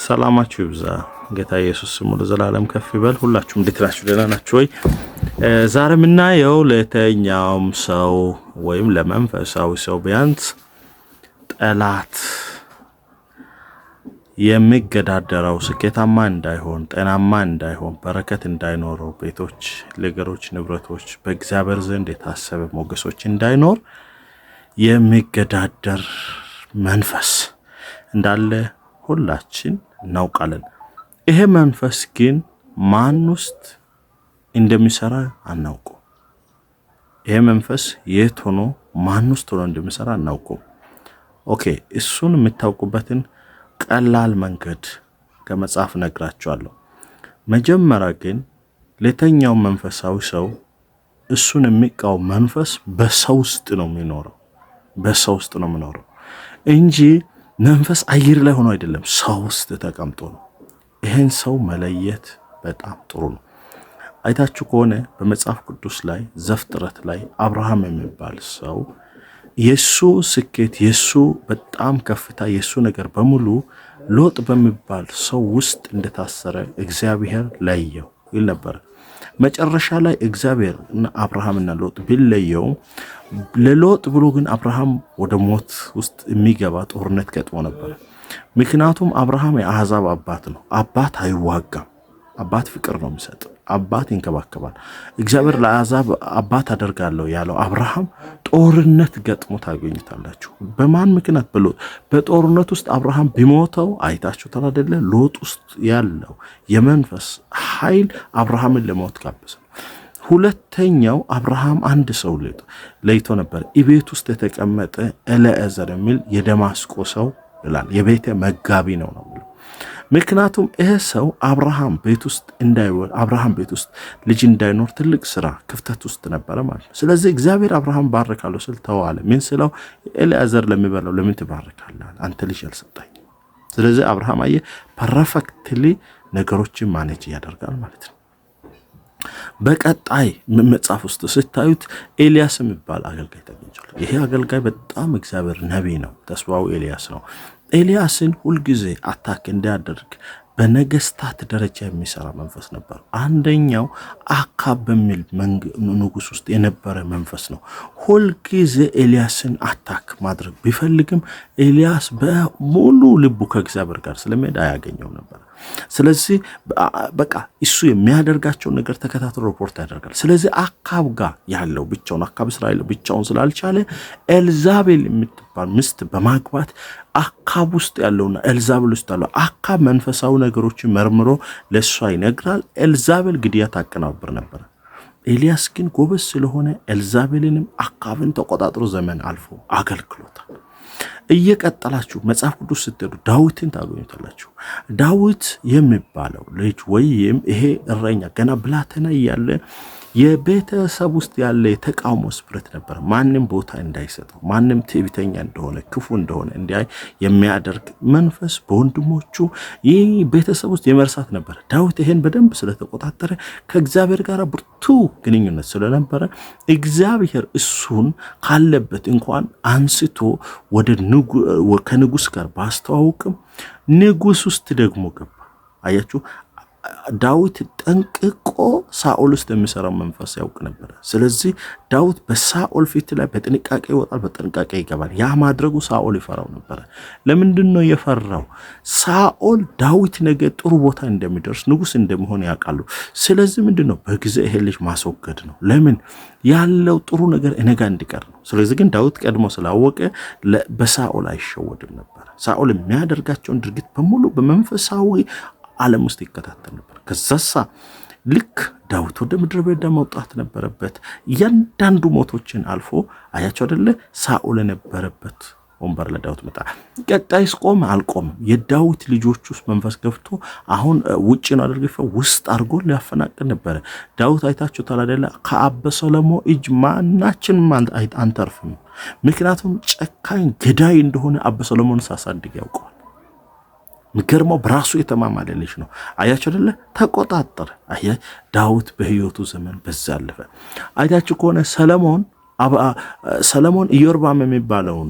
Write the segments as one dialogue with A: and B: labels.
A: ሰላማችሁ ይብዛ። ጌታ ኢየሱስ ስሙ ለዘላለም ከፍ ይበል። ሁላችሁም እንዴት ናችሁ? ደህና ናችሁ ወይ? ዛሬ የምናየው ለተኛውም ሰው ወይም ለመንፈሳዊ ሰው ቢያንስ ጠላት የሚገዳደረው ስኬታማ እንዳይሆን፣ ጤናማ እንዳይሆን፣ በረከት እንዳይኖረው፣ ቤቶች፣ ነገሮች፣ ንብረቶች በእግዚአብሔር ዘንድ የታሰበ ሞገሶች እንዳይኖር የሚገዳደር መንፈስ እንዳለ ሁላችን እናውቃለን። ይሄ መንፈስ ግን ማን ውስጥ እንደሚሰራ አናውቀው። ይሄ መንፈስ የት ሆኖ ማን ውስጥ ሆኖ እንደሚሰራ አናውቀው። ኦኬ፣ እሱን የምታውቁበትን ቀላል መንገድ ከመጽሐፍ ነግራችኋለሁ። መጀመሪያ ግን ለተኛው መንፈሳዊ ሰው እሱን የሚቃወም መንፈስ በሰው ውስጥ ነው የሚኖረው። በሰው ውስጥ ነው የሚኖረው እንጂ መንፈስ አየር ላይ ሆኖ አይደለም፣ ሰው ውስጥ ተቀምጦ ነው። ይሄን ሰው መለየት በጣም ጥሩ ነው። አይታችሁ ከሆነ በመጽሐፍ ቅዱስ ላይ ዘፍጥረት ላይ አብርሃም የሚባል ሰው የሱ ስኬት፣ የሱ በጣም ከፍታ፣ የሱ ነገር በሙሉ ሎጥ በሚባል ሰው ውስጥ እንደታሰረ እግዚአብሔር ለየው ይል ነበር። መጨረሻ ላይ እግዚአብሔር እና አብርሃምና ሎጥ ቢለየው ለሎጥ ብሎ ግን አብርሃም ወደ ሞት ውስጥ የሚገባ ጦርነት ገጥሞ ነበር። ምክንያቱም አብርሃም የአሕዛብ አባት ነው። አባት አይዋጋም። አባት ፍቅር ነው የሚሰጥ። አባት ይንከባከባል። እግዚአብሔር ለአሕዛብ አባት አደርጋለሁ ያለው አብርሃም ጦርነት ገጥሞ ታገኙታላችሁ። በማን ምክንያት? በሎጥ። በጦርነት ውስጥ አብርሃም ቢሞተው አይታችሁ ተላደለ። ሎጥ ውስጥ ያለው የመንፈስ ኃይል አብርሃምን ለሞት ጋበዘ። ሁለተኛው አብርሃም አንድ ሰው ለይቶ ነበር። ቤት ውስጥ የተቀመጠ ኤልዓዘር የሚል የደማስቆ ሰው ይላል። የቤተ መጋቢ ነው ነው። ምክንያቱም ይሄ ሰው አብርሃም ቤት ውስጥ እንዳይወል አብርሃም ቤት ውስጥ ልጅ እንዳይኖር ትልቅ ስራ ክፍተት ውስጥ ነበረ ማለት ነው። ስለዚህ እግዚአብሔር አብርሃም ባረካለሁ ስል ተዋለ። ምን ስለው ኤልዓዘር ለሚበላው ለምን ትባረካለህ? አንተ ልጅ አልሰጣኝ። ስለዚህ አብርሃም አየ ፐርፌክትሊ ነገሮችን ማኔጅ ያደርጋል ማለት ነው። በቀጣይ መጽሐፍ ውስጥ ስታዩት ኤልያስ የሚባል አገልጋይ ተገኝቷል። ይሄ አገልጋይ በጣም እግዚአብሔር ነቢይ ነው። ተስፋው ኤልያስ ነው። ኤልያስን ሁልጊዜ አታክ እንዲያደርግ በነገስታት ደረጃ የሚሰራ መንፈስ ነበር። አንደኛው አካብ በሚል ንጉስ ውስጥ የነበረ መንፈስ ነው። ሁልጊዜ ኤልያስን አታክ ማድረግ ቢፈልግም ኤልያስ በሙሉ ልቡ ከእግዚአብሔር ጋር ስለሚሄድ አያገኘው ነበር። ስለዚህ በቃ እሱ የሚያደርጋቸውን ነገር ተከታትሎ ሪፖርት ያደርጋል። ስለዚህ አካብ ጋር ያለው ብቻውን አካብ እስራኤል ብቻውን ስላልቻለ ኤልዛቤል የምትባል ሚስት በማግባት አካብ ውስጥ ያለውና ኤልዛቤል ውስጥ ያለው አካብ መንፈሳዊ ነገሮችን መርምሮ ለሷ ይነግራል። ኤልዛቤል ግድያ ታቀናብር ነበር። ኤልያስ ግን ጎበዝ ስለሆነ ኤልዛቤልንም አካብን ተቆጣጥሮ ዘመን አልፎ አገልግሎታል። እየቀጠላችሁ መጽሐፍ ቅዱስ ስትሄዱ ዳዊትን ታገኙታላችሁ። ዳዊት የሚባለው ልጅ ወይም ይሄ እረኛ ገና ብላቴና እያለ የቤተሰብ ውስጥ ያለ የተቃውሞ ስፕሪት ነበር። ማንም ቦታ እንዳይሰጠው፣ ማንም ትዕቢተኛ እንደሆነ ክፉ እንደሆነ እንዲያይ የሚያደርግ መንፈስ በወንድሞቹ ይህ ቤተሰብ ውስጥ የመርሳት ነበር። ዳዊት ይሄን በደንብ ስለተቆጣጠረ ከእግዚአብሔር ጋር ብርቱ ግንኙነት ስለነበረ እግዚአብሔር እሱን ካለበት እንኳን አንስቶ ከንጉስ ጋር ባስተዋውቅም ንጉስ ውስጥ ደግሞ ገባ። አያችሁ፣ ዳዊት ጠንቅቆ ሳኦል ውስጥ የሚሰራው መንፈስ ያውቅ ነበር። ስለዚህ ዳዊት በሳኦል ፊት ላይ በጥንቃቄ ይወጣል፣ በጥንቃቄ ይገባል። ያ ማድረጉ ሳኦል ይፈራው ነበር። ለምንድን ነው የፈራው? ሳኦል ዳዊት ነገ ጥሩ ቦታ እንደሚደርስ ንጉስ እንደሚሆን ያውቃሉ። ስለዚህ ምንድን ነው በጊዜ ይሄ ልጅ ማስወገድ ነው። ለምን ያለው ጥሩ ነገር እነጋ እንዲቀር ነው። ስለዚህ ግን ዳዊት ቀድሞ ስላወቀ በሳኦል አይሸወድም ነበር። ሳኦል የሚያደርጋቸውን ድርጊት በሙሉ በመንፈሳዊ ዓለም ውስጥ ይከታተል ነበር። ከዛሳ ልክ ዳዊት ወደ ምድረ በዳ መውጣት ነበረበት። እያንዳንዱ ሞቶችን አልፎ አያቸው አይደለ? ሳኦል የነበረበት ወንበር ለዳዊት መጣ። ቀጣይስ ቆመ አልቆመም። የዳዊት ልጆች ውስጥ መንፈስ ገብቶ አሁን ውጭ ነው አድርገው ውስጥ አድርጎ ሊያፈናቅል ነበረ። ዳዊት አይታችሁ ታላደለ ከአበሰሎሞ እጅ ማናችንም አንተርፍም። ምክንያቱም ጨካኝ ገዳይ እንደሆነ አበሰሎሞን ሳሳድግ ያውቀዋል። ምክርማው በራሱ የተማማለ ልጅ ነው። አያችሁ አይደለ? ተቆጣጠረ። ዳዊት በህይወቱ ዘመን በዛ አለፈ። አይታችሁ ከሆነ ሰለሞን ሰለሞን ኢዮርብዓም የሚባለውን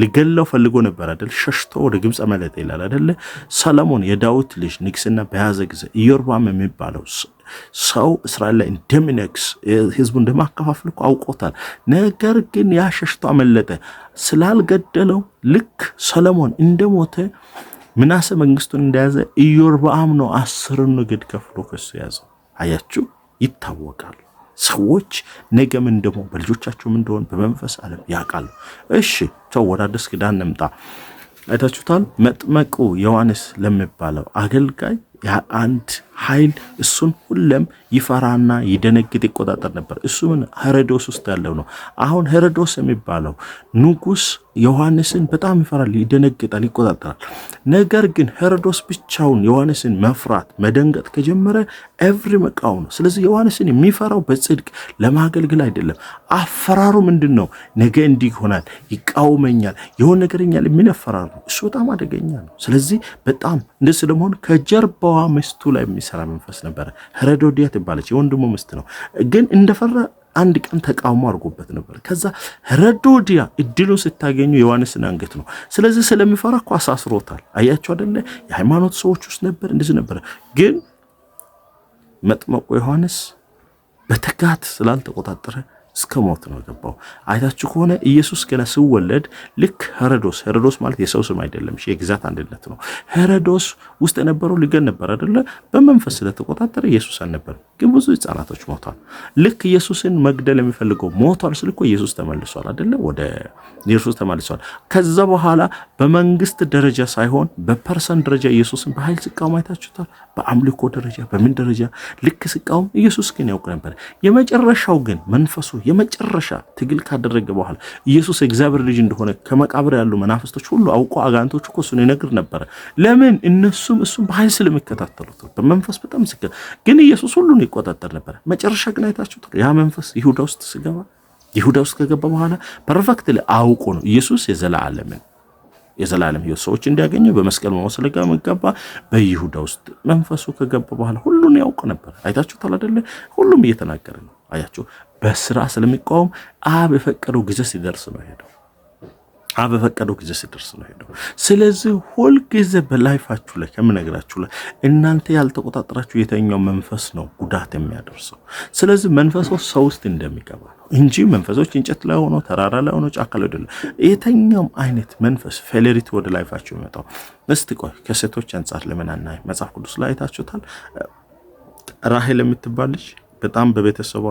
A: ሊገለው ፈልጎ ነበር አይደል? ሸሽቶ ወደ ግብጽ መለጠ ይላል አይደል? ሰለሞን የዳዊት ልጅ ንግስና በያዘ ጊዜ ኢዮርብዓም የሚባለው ሰው እስራኤል ላይ እንደሚነግስ ህዝቡ እንደማከፋፈል እኮ አውቆታል። ነገር ግን ያ ሸሽቶ አመለጠ። ስላልገደለው ልክ ሰለሞን እንደሞተ ምናሴ መንግስቱን እንደያዘ ኢዮርብዓም ነው 10 ነገድ ከፍሎ ከሱ ያዘው። አያችሁ፣ ይታወቃል። ሰዎች ነገም እንደሞ በልጆቻቸውም እንደሆን በመንፈስ ዓለም ያውቃሉ። እሺ ተው ወደ አዲስ ኪዳን እንምጣ። አይታችሁታል። መጥመቁ ዮሐንስ ለሚባለው አገልጋይ አንድ ኃይል እሱን ሁሉም ይፈራና ይደነግጥ ይቆጣጠር ነበር። እሱ ምን ሄሮዶስ ውስጥ ያለው ነው። አሁን ሄሮዶስ የሚባለው ንጉስ ዮሐንስን በጣም ይፈራል፣ ይደነግጣል፣ ይቆጣጠራል። ነገር ግን ሄሮዶስ ብቻውን ዮሐንስን መፍራት መደንገጥ ከጀመረ ኤቭሪ መቃወም ነው። ስለዚህ ዮሐንስን የሚፈራው በጽድቅ ለማገልገል አይደለም። አፈራሩ ምንድነው? ነገ እንዲህ ይሆናል፣ ይቃወመኛል፣ የሆነ ነገርኛል የሚል አፈራሩ እሱ በጣም አደገኛ ነው። ስለዚህ በጣም እንደዚህ ስለመሆን ከጀርባዋ ሚስቱ ላይ የሚሰራ መንፈስ ነበር። ሄሮዶዲያ ትባለች፣ የወንድሙ ሚስት ነው። ግን እንደፈራ አንድ ቀን ተቃውሞ አድርጎበት ነበር። ከዛ ሄሮዶዲያ እድሉን ስታገኙ ዮሐንስን አንገት ነው። ስለዚህ ስለሚፈራ እኮ አሳስሮታል። አያችሁ አይደለ? የሃይማኖት ሰዎች ውስጥ ነበር፣ እንደዚህ ነበር። ግን መጥመቁ ዮሐንስ በትጋት ስላልተቆጣጠረ እስከ ሞት ነው ገባው። አይታችሁ ከሆነ ኢየሱስ ገና ሲወለድ ልክ ሄሮዶስ ማለት የሰው ስም አይደለም፣ የግዛት አንድነት ነው። ሄሮዶስ ውስጥ የነበረው ሊገን ነበር አይደለ? በመንፈስ ስለተቆጣጠረ ኢየሱስ አልነበር። ግን ብዙ ህፃናቶች ሞቷል። ልክ ኢየሱስን መግደል የሚፈልገው ሞቷል ስልኮ ኢየሱስ ተመልሷል አይደለ? ወደ ኢየሱስ ተመልሷል። ከዛ በኋላ በመንግስት ደረጃ ሳይሆን በፐርሰን ደረጃ ኢየሱስን በኃይል ሲቃወም አይታችሁታል። በአምልኮ ደረጃ በምን ደረጃ ልክ ሲቃወም ኢየሱስ ግን ያውቅ ነበር። የመጨረሻው ግን መንፈሱ የመጨረሻ ትግል ካደረገ በኋላ ኢየሱስ እግዚአብሔር ልጅ እንደሆነ ከመቃብር ያሉ መናፍስቶች ሁሉ አውቆ አጋንቶች እኮ እሱን ይነግር ነበር። ለምን? እነሱም እሱም በኃይል ስለሚከታተሉት በመንፈስ በጣም ግን ኢየሱስ ሁሉን ይቆጣጠር ነበር። መጨረሻ ግን አይታችሁት ያ መንፈስ ይሁዳ ውስጥ ሲገባ ይሁዳ ውስጥ ከገባ በኋላ ፐርፌክት አውቆ ነው ኢየሱስ የዘላለም ሕይወት ሰዎች እንዲያገኙ በመስቀል መሞት ስለገባ በይሁዳ ውስጥ መንፈሱ ከገባ በኋላ ሁሉን ያውቅ ነበር። አይታችሁታል አይደለ? ሁሉም እየተናገረ ነው። አያችሁ፣ በስራ ስለሚቃወም አብ የፈቀደው ጊዜ ሲደርስ ነው ሄደው። ስለዚህ ሁል ጊዜ በላይፋችሁ ላይ ከምነግራችሁ ላይ እናንተ ያልተቆጣጠራችሁ የተኛው መንፈስ ነው ጉዳት የሚያደርሰው። ስለዚህ መንፈሶች ሰው ውስጥ እንደሚገባ ነው እንጂ መንፈሶች እንጨት ላይ ሆኖ ተራራ ላይ ሆኖ ጫካ ላይ አይደለም። የተኛው አይነት መንፈስ ፌሌሪቲ ወደ ላይፋችሁ ይመጣው። እስቲ ቆይ ከሴቶች አንጻር ለምን አናይ? መጽሐፍ ቅዱስ ላይ አይታችሁታል። ራሔል የምትባል ልጅ በጣም በቤተሰቧ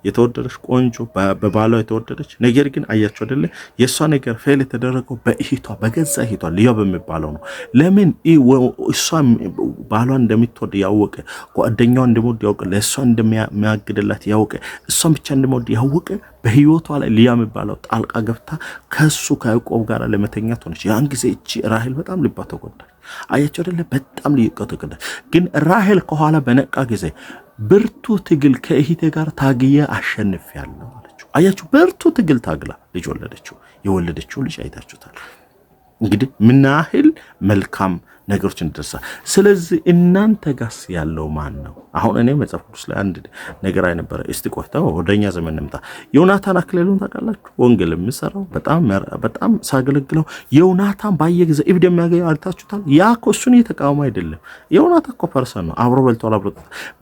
A: የተወደደች ቆንጆ በባሏ የተወደደች ነገር ግን አያችሁ አይደለ? የሷ ነገር ፌል የተደረገው በእህቷ በገዛ እህቷ ልያ በሚባለው ነው። ለምን? እሷ ባሏን እንደምትወድ ያወቀ፣ ጓደኛዋ እንደምትወድ ያወቀ፣ ለእሷ እንደሚያግድላት ያወቀ፣ እሷን ብቻ እንደምትወድ ያወቀ በህይወቷ ላይ ልያ የሚባለው ጣልቃ ገብታ ከሱ ከያዕቆብ ጋር ለመተኛት ሆነች። ያን ጊዜ እቺ ራሔል በጣም ልባ ተጎዳች። አያችሁ አይደለ? በጣም ተጎዳች። ግን ራሔል ከኋላ በነቃ ጊዜ ብርቱ ትግል ከእህቴ ጋር ታግዬ አሸንፌያለሁ አለችው። አያችሁ፣ ብርቱ ትግል ታግላ ልጅ ወለደችው። የወለደችው ልጅ አይታችሁታል እንግዲህ ምን ያህል መልካም ነገሮች እንደርሳል። ስለዚህ እናንተ ጋስ ያለው ማን ነው? አሁን እኔ መጽሐፍ ቅዱስ ላይ አንድ ነገር አይነበረ። እስቲ ቆይታው ወደኛ ዘመን እንምጣ። ዮናታን አክሊሉን ታውቃላችሁ? ወንጌል የሚሰራው በጣም ሳገለግለው ዮናታን ባየ ጊዜ እብድ የሚያገኘው አልታችሁታል? ያ እኮ እሱን እየተቃወመ አይደለም። ዮናታን እኮ ፐርሰን ነው፣ አብሮ በልቷል፣ አብሮ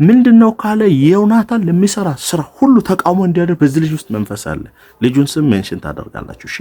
A: ምንድነው ካለ ዮናታን ለሚሰራ ስራ ሁሉ ተቃውሞ እንዲያደርግ በዚህ ልጅ ውስጥ መንፈስ አለ። ልጁን ስም ሜንሽን ታደርጋላችሁ። እሺ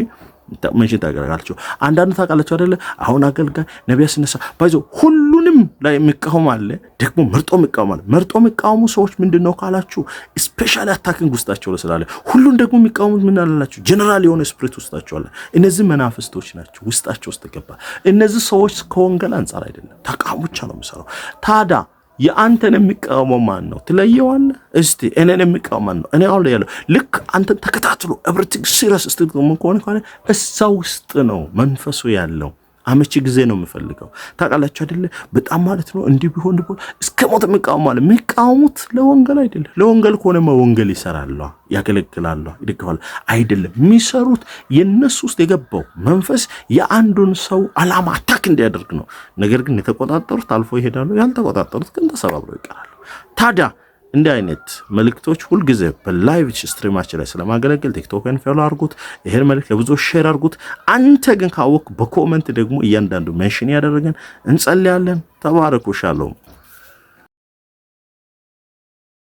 A: ሜንሽን ታደርጋላችሁ። አንዳንዱ ታውቃላችሁ አይደለ? አሁን አገልጋይ ነቢያ ሲነሳ ባይዞ ሁሉንም ላይ የሚቃወም አለ፣ ደግሞ መርጦ የሚቃወም አለ። መርጦ የሚቃወሙ ሰዎች ምንድነው ካላችሁ ስፔሻሊ አታኪንግ ውስጣቸው ስላለ፣ ሁሉን ደግሞ የሚቃወሙት ምን አላላችሁ? ጀነራል የሆነ ስፕሪት ውስጣቸው አለ። እነዚህ መናፍስቶች ናቸው ውስጣቸው ውስጥ ገባ። እነዚህ ሰዎች ከወንጌል አንጻር አይደለም ተቃውሞ ብቻ ነው የሚሰራው። ታዲያ የአንተን የሚቃወመው ማን ነው ትለየዋለህ? እስቲ እኔን የሚቃወም ማን ነው? እኔ አሁን ያለው ልክ አንተን ተከታትሎ ኤቭሪቲንግ ሲሪየስ እስቲ ምን ከሆነ እዛ ውስጥ ነው መንፈሱ ያለው። አመቺ ጊዜ ነው የምፈልገው። ታውቃላችሁ አይደለ? በጣም ማለት ነው እንዲህ ቢሆን እስከ ሞት የሚቃወሙት ለወንጌል አይደለም። ለወንጌል ከሆነማ ወንጌል ይሰራሉ፣ ያገለግላሉ፣ ይደግፋሉ። አይደለም የሚሰሩት የነሱ ውስጥ የገባው መንፈስ የአንዱን ሰው አላማ አታክ እንዲያደርግ ነው። ነገር ግን የተቆጣጠሩት አልፎ ይሄዳሉ፣ ያልተቆጣጠሩት ግን ተሰባብረው ይቀራሉ። ታዲያ እንዲህ አይነት መልእክቶች ሁልጊዜ በላይቭ ስትሪማችን ላይ ስለማገለግል ቲክቶክን ፎሎ አድርጉት። ይሄን መልእክት ለብዙዎች ሼር አድርጉት። አንተ ግን ካወቅ በኮመንት ደግሞ እያንዳንዱ ሜንሽን ያደረገን እንጸልያለን። ተባረኩ። ሻሎም